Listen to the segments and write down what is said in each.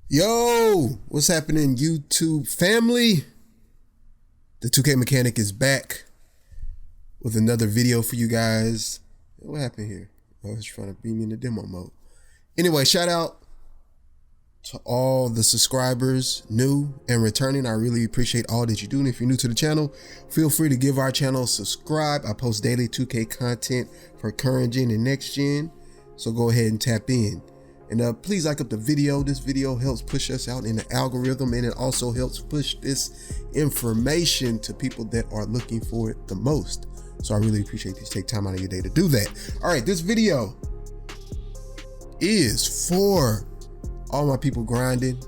Yo, what's happening, YouTube family? The 2K Mechanic is back with another video for you guys. What happened here? I was trying to beam me into demo mode. Anyway, shout out to all the subscribers, new and returning. I really appreciate all that you do. And if you're new to the channel, feel free to give our channel a subscribe. I post daily 2K content for current gen and next gen, so go ahead and tap in. And please like up the video. This video helps push us out in the algorithm, and it also helps push this information to people that are looking for it the most. So I really appreciate you take time out of your day to do that. All right, this video is for all my people grinding.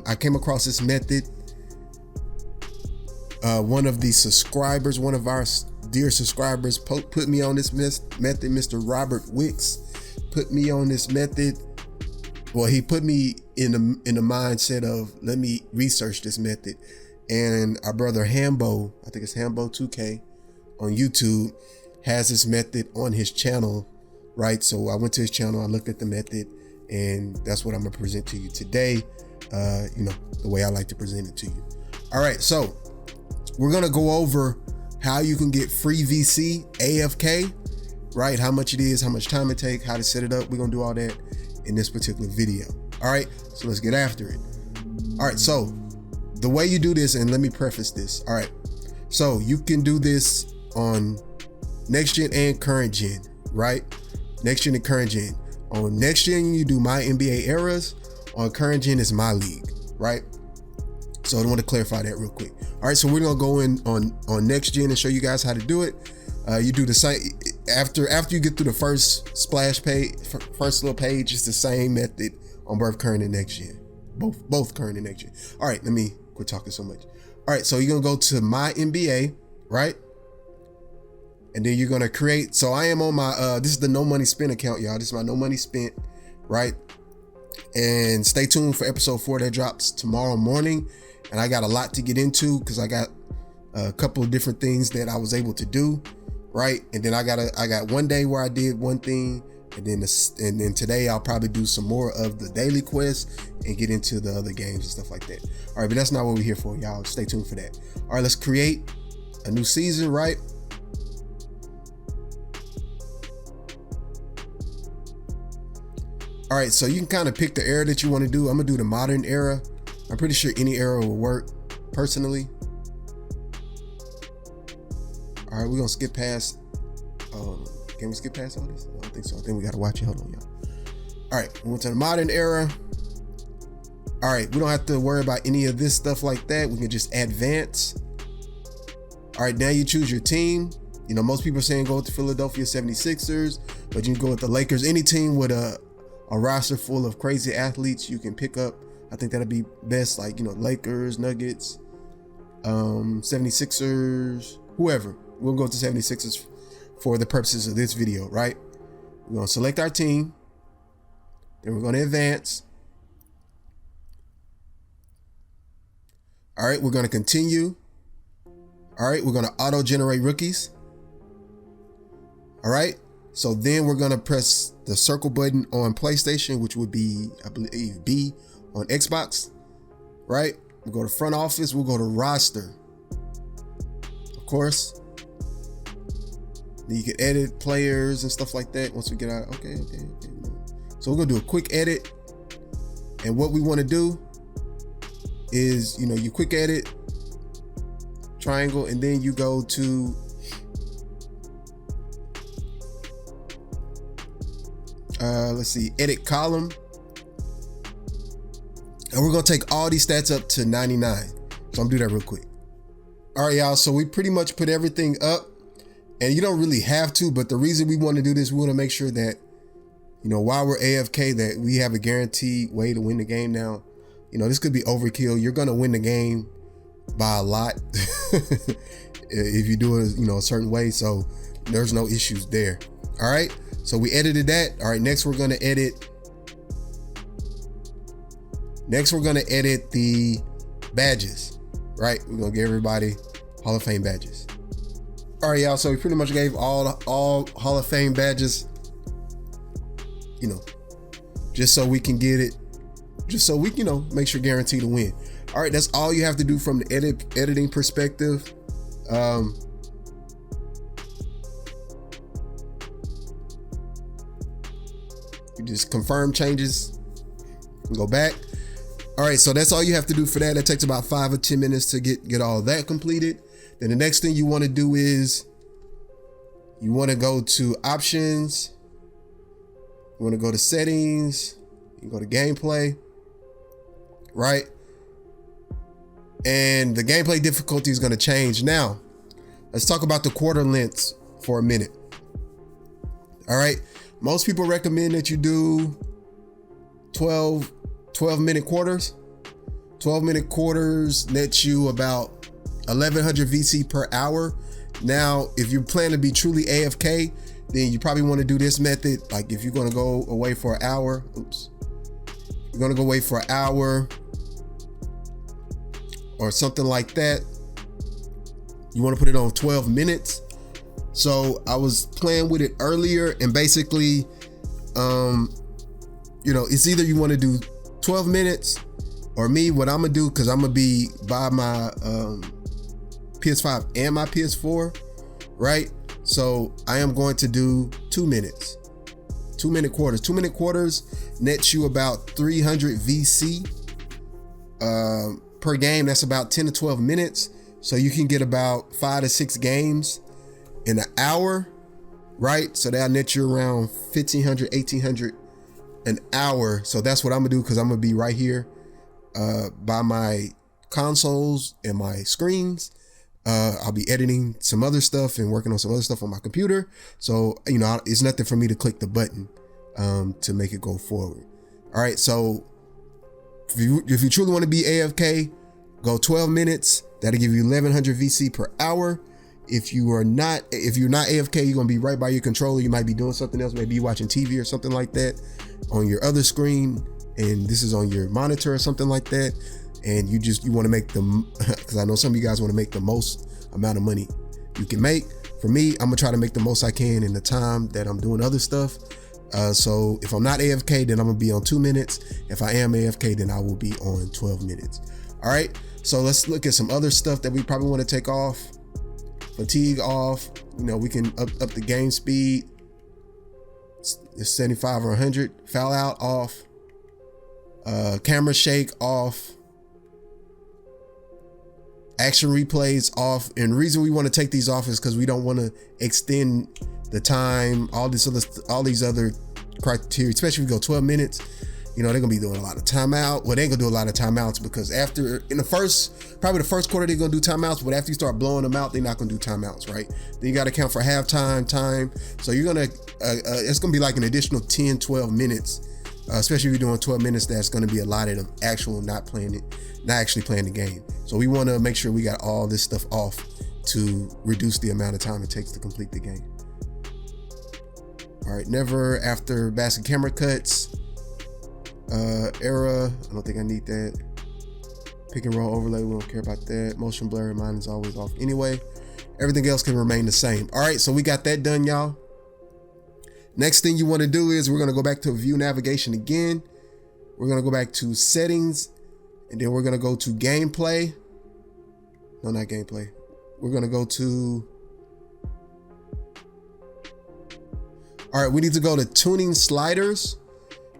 I came across this method. One of the subscribers, one of our dear subscribers put me on this method. Mr. Robert Wicks put me on this method. Well, he put me in the mindset of, let me research this method. And our brother Hambo, I think it's Hambo 2K on YouTube, has this method on his channel, right? So I went to his channel, I looked at the method, and that's what I'm gonna present to you today. You know, the way I like to present it to you. All right, so we're gonna go over how you can get free VC AFK, right? How much it is, how much time it takes, how to set it up. We're gonna do all that in this particular video. All right, so let's get after it. All right, so the way you do this, and let me preface this. All right, so you can do this on next gen and current gen, right? Next gen and current gen. On next gen, you do my NBA eras. On current gen, is my league, right? So I want to clarify that real quick. All right, so we're gonna go in on next gen and show you guys how to do it. You do the same after you get through the first splash page, first little page. It's the same method on both current and next gen, both current and next gen. All right, let me quit talking so much. All right, so you're gonna go to my NBA, right? And then you're gonna create. So I am on my this is the no money spent account, y'all. This is my no money spent, right? And stay tuned for episode 4 that drops tomorrow morning. And I got a lot to get into because I got a couple of different things that I was able to do, right? And then I got one day where I did one thing, and then today I'll probably do some more of the daily quests and get into the other games and stuff like that. All right, but that's not what we're here for, y'all. Stay tuned for that. All right, let's create a new season, right? All right, so you can kind of pick the era that you want to do. I'm gonna do the modern era. I'm pretty sure any era will work personally. All right, we're gonna skip past. Can we skip past all this? I don't think so. I think we gotta watch it. Hold on, y'all. All right, we went to the modern era. All right, we don't have to worry about any of this stuff like that. We can just advance. All right, now you choose your team. You know, most people are saying go with the Philadelphia 76ers, but you can go with the Lakers. Any team with a roster full of crazy athletes you can pick up. I think that'd be best, like, you know, Lakers, Nuggets, 76ers, whoever. We'll go to 76ers for the purposes of this video, right? We're gonna select our team, then we're gonna advance. All right, we're gonna continue. All right, we're gonna auto-generate rookies. All right, so then we're gonna press the circle button on PlayStation, which would be, I believe, B on Xbox, right? We'll go to front office, we'll go to roster, of course. Then you can edit players and stuff like that once we get out. Okay. So we're gonna do a quick edit. And what we wanna do is, you know, you quick edit, triangle, and then you go to let's see, edit column. And we're gonna take all these stats up to 99. So I'm gonna do that real quick. All right, y'all, so we pretty much put everything up, and you don't really have to, but the reason we want to do this, we want to make sure that, you know, while we're AFK, that we have a guaranteed way to win the game. Now, you know, this could be overkill. You're gonna win the game by a lot if you do it, you know, a certain way. So there's no issues there. All right, so we edited that. All right, next we're gonna edit. Next, we're gonna edit the badges, right? We're gonna give everybody Hall of Fame badges. All right, y'all, so we pretty much gave all Hall of Fame badges, you know, just so we can get it just so we, make sure guarantee to win. All right, that's all you have to do from the editing perspective. You just confirm changes and go back. All right, so that's all you have to do for that. That takes about 5 or 10 minutes to get all that completed. Then the next thing you want to do is you want to go to options. You want to go to settings. You go to gameplay, right? And the gameplay difficulty is going to change. Now, let's talk about the quarter lengths for a minute. All right. Most people recommend that you do 12-minute quarters. 12-minute quarters net you about 1100 VC per hour. Now, if you plan to be truly AFK, then you probably want to do this method. Like if you're going to go away for an hour, you're going to go away for an hour or something like that. You want to put it on 12 minutes. So I was playing with it earlier, and basically, it's either you want to do 12 minutes or me, what I'm gonna do, because I'm gonna be by my PS5 and my PS4, right? So I am going to do 2 minutes, 2-minute quarters. 2-minute quarters nets you about 300 VC per game. That's about 10 to 12 minutes. So you can get about 5 to 6 games in an hour, right? So that'll net you around 1,500, 1,800 an hour. So that's what I'm gonna do, because I'm gonna be right here by my consoles and my screens. I'll be editing some other stuff and working on some other stuff on my computer. So, it's nothing for me to click the button to make it go forward. All right, so if you truly want to be AFK, go 12 minutes. That'll give you 1,100 VC per hour. If you're not AFK, you're gonna be right by your controller. You might be doing something else, maybe watching TV or something like that on your other screen, and this is on your monitor or something like that. And you want to make them, because I know some of you guys want to make the most amount of money you can make. For me, I'm gonna try to make the most I can in the time that I'm doing other stuff. So if I'm not AFK, then I'm gonna be on 2 minutes. If I am AFK, then I will be on 12 minutes. All right, so let's look at some other stuff that we probably want to take off. Fatigue off. We can up the game speed. It's 75 or 100. Foul out off. Camera shake off. Action replays off. And the reason we want to take these off is because we don't want to extend the time. All these other criteria, especially if you go 12 minutes. They're gonna be doing a lot of timeout. Well, they ain't gonna do a lot of timeouts, because probably the first quarter they're gonna do timeouts, but after you start blowing them out, they're not gonna do timeouts, right? Then you gotta count for halftime time. So you're gonna, it's gonna be like an additional 10, 12 minutes, especially if you're doing 12 minutes, that's gonna be allotted of not actually playing the game. So we wanna make sure we got all this stuff off to reduce the amount of time it takes to complete the game. All right, never after basket camera cuts. Era, I don't think I need that. Pick and roll overlay, we don't care about that. Motion blur, mine is always off anyway. Everything else can remain the same. All right, so we got that done, y'all. Next thing you want to do is we're going to go back to view navigation again. We're going to go back to settings, and then we're going to go to gameplay. No, not gameplay. We're going to go to, all right, we need to go to tuning sliders.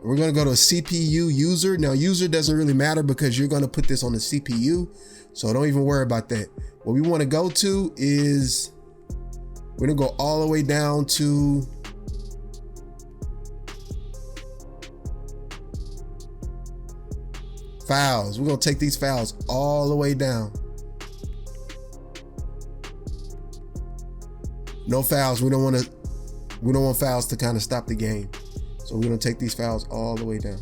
We're going to go to CPU user. Now, user doesn't really matter because you're going to put this on the CPU. So don't even worry about that. What we want to go to is, we're going to go all the way down to files. We're going to take these files all the way down. No files. We don't want files to kind of stop the game. So we're gonna take these files all the way down.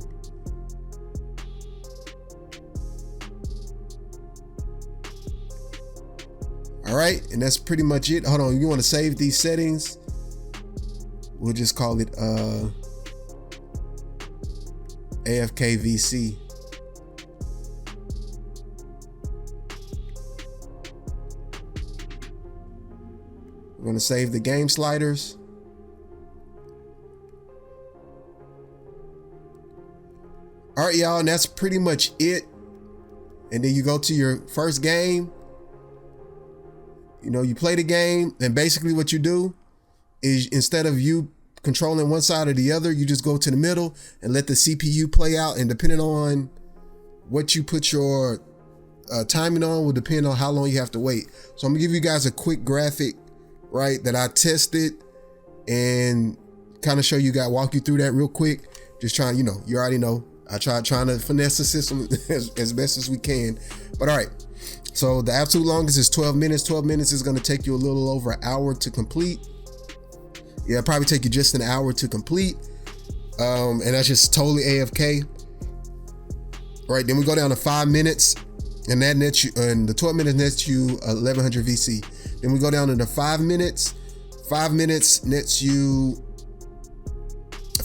All right, and that's pretty much it. Hold on, you wanna save these settings? We'll just call it AFK VC. We're gonna save the game sliders. All right, y'all, and that's pretty much it. And then you go to your first game. You know, you play the game, and basically what you do is, instead of you controlling one side or the other, you just go to the middle and let the CPU play out. And depending on what you put your timing on will depend on how long you have to wait. So I'm gonna give you guys a quick graphic, right, that I tested and kind of show you guys, walk you through that real quick. Just trying, you know, you already know, I tried trying to finesse the system as best as we can. But all right, so the absolute longest is 12 minutes. 12 minutes is going to take you a little over an hour to complete. Yeah, it'll probably take you just an hour to complete. And that's just totally AFK. Right, then we go down to 5 minutes, and that nets you, and the 12 minutes nets you 1100 VC. Then we go down to the 5 minutes. 5 minutes nets you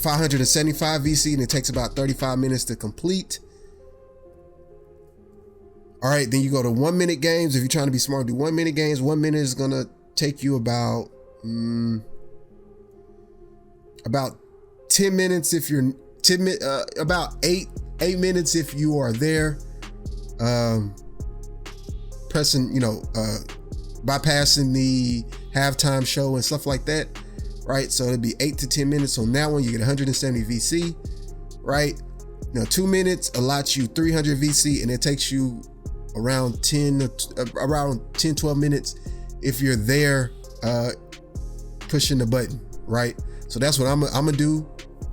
575 VC, and it takes about 35 minutes to complete. All right, then you go to 1 minute games. If you're trying to be smart, do 1 minute games. 1 minute is gonna take you about 10 minutes if you're about eight minutes if you are there, pressing, you know, bypassing the halftime show and stuff like that, right? So it'd be 8 to 10 minutes on that one. You get 170 VC, right? Now 2 minutes allots you 300 VC, and it takes you around 10 12 minutes if you're there pushing the button, right? So that's what I'm gonna do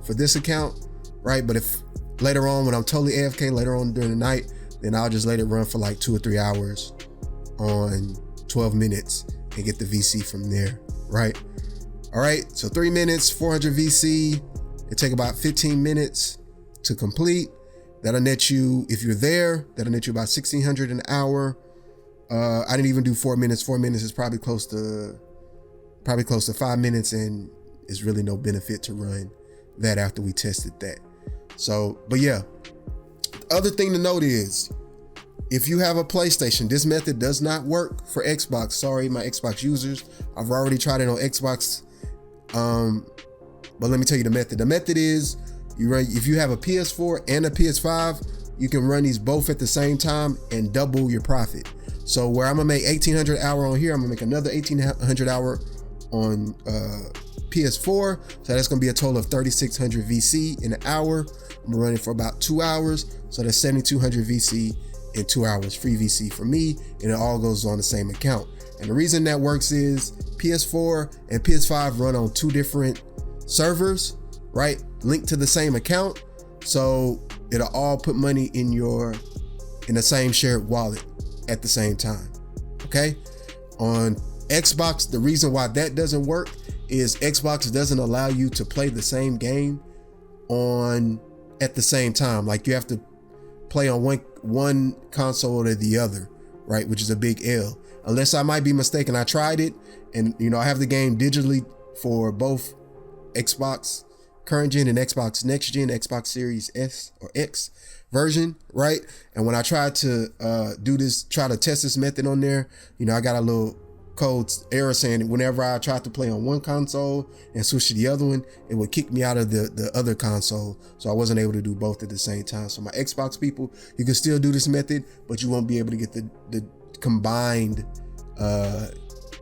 for this account, right? But if later on, when I'm totally AFK later on during the night, then I'll just let it run for like 2 or 3 hours on 12 minutes and get the VC from there, right? All right, so 3 minutes, 400 VC. It take about 15 minutes to complete. That'll net you, if you're there, that'll net you about 1,600 an hour. I didn't even do 4 minutes. 4 minutes is probably close to 5 minutes, and it's really no benefit to run that after we tested that. So, but yeah, the other thing to note is, if you have a PlayStation, this method does not work for Xbox. Sorry, my Xbox users. I've already tried it on Xbox. But let me tell you the method. The method is, you run, if you have a PS4 and a PS5, you can run these both at the same time and double your profit. So where I'm gonna make 1,800 hour on here, I'm gonna make another 1,800 hour on PS4. So that's gonna be a total of 3,600 VC in an hour. I'm gonna run it for about 2 hours. So that's 7,200 VC in 2 hours, free VC for me, and it all goes on the same account. And the reason that works is PS4 and PS5 run on 2 different servers, right? Linked to the same account. So it'll all put money in the same shared wallet at the same time. Okay. On Xbox, the reason why that doesn't work is Xbox doesn't allow you to play the same game at the same time. Like, you have to play on one console or the other, right? Which is a big L. Unless I might be mistaken. I tried it, and you know, I have the game digitally for both Xbox current gen and Xbox next gen, Xbox Series S or X version, right? And when I tried to try to test this method on there, you know, I got a little code error saying that whenever I tried to play on one console and switch to the other one, it would kick me out of the other console. So I wasn't able to do both at the same time. So my Xbox people, you can still do this method, but you won't be able to get the combined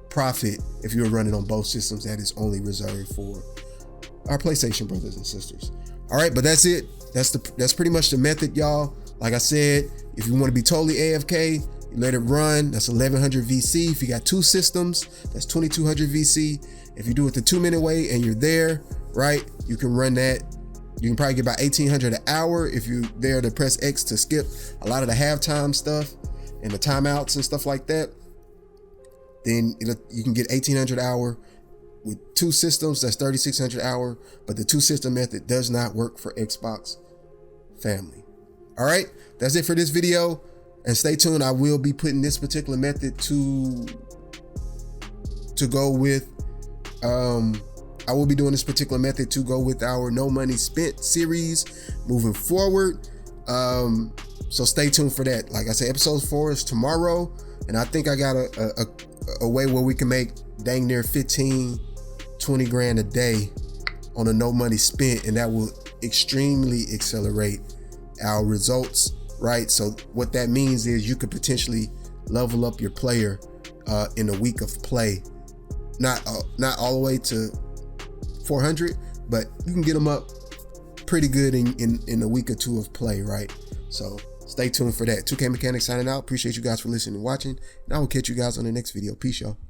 profit if you're running on both systems. That is only reserved for our PlayStation brothers and sisters. All right, but that's it. That's pretty much the method, y'all. Like I said, if you want to be totally AFK, you let it run. That's 1,100 VC. If you got 2 systems, that's 2,200 VC. If you do it the 2 minute way and you're there, right, you can run that. You can probably get about 1,800 an hour if you're there to press X to skip a lot of the halftime stuff and the timeouts and stuff like that. Then you can get 1,800 an hour with 2 systems. That's 3,600 an hour. But the 2 system method does not work for Xbox family. All right, that's it for this video. And stay tuned. I will be putting this particular method to go with. I will be doing this particular method to go with our No Money Spent series moving forward. So stay tuned for that. Like I said, episode 4 is tomorrow, and I think I got a way where we can make dang near 15-20 grand a day on a no money spent, and that will extremely accelerate our results, right? So what that means is you could potentially level up your player in a week of play. Not all the way to 400, but you can get them up pretty good in a week or two of play, right? So stay tuned for that. 2K Mechanics signing out. Appreciate you guys for listening and watching, and I will catch you guys on the next video. Peace, y'all.